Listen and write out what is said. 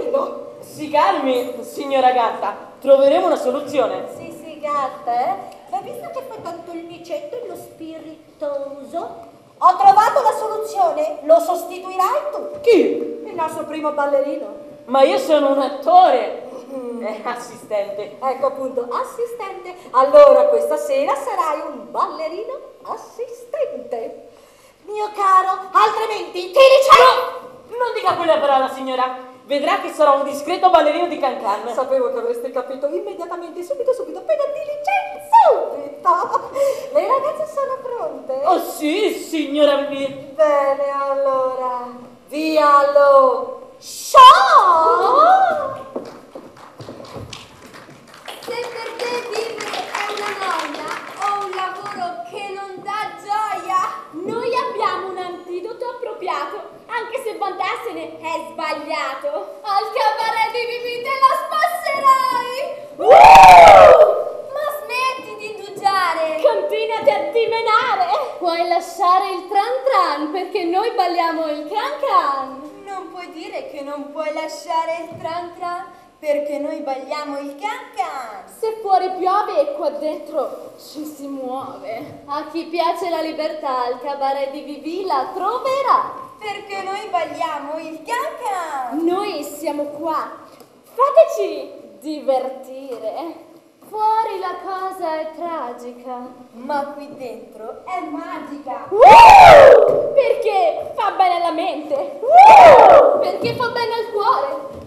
ballerino. Si calmi, signora Gatta, troveremo una soluzione. Sì, Gatta, ma visto che fa tanto il micetto e lo spiritoso, ho trovato la soluzione. Lo sostituirai tu. Chi? Il nostro primo ballerino. Ma io sono un attore. Assistente. Ecco appunto, assistente. Allora questa sera sarai un ballerino assistente. Mio caro, altrimenti ti licenzio. No, non dica quella parola, signora. Vedrà che sarò un discreto ballerino di Cancan. Sapevo che avreste capito immediatamente, subito, appena ti licenzio. Subito. Le ragazze sono pronte? Oh sì, signora Vivi. Bene, allora, via allo show! Se per te vivere è una noia o un lavoro che non dà gioia, noi abbiamo un antidoto appropriato, anche se vantarsene è sbagliato. Al cabaret di Vivi te la spasserai! Ma smetti di indugiare! Continuati a dimenare! Puoi lasciare il tran tran perché noi balliamo il can can. Non puoi dire che non puoi lasciare il tran tran perché noi balliamo il can can. Se fuori piove e qua dentro ci si muove. A chi piace la libertà al cabaret di Vivi la troverà. Perché noi balliamo il can can. Noi siamo qua. Fateci divertire. Fuori la cosa è tragica, ma qui dentro è magica. Perché fa bene alla mente. Perché fa bene al cuore.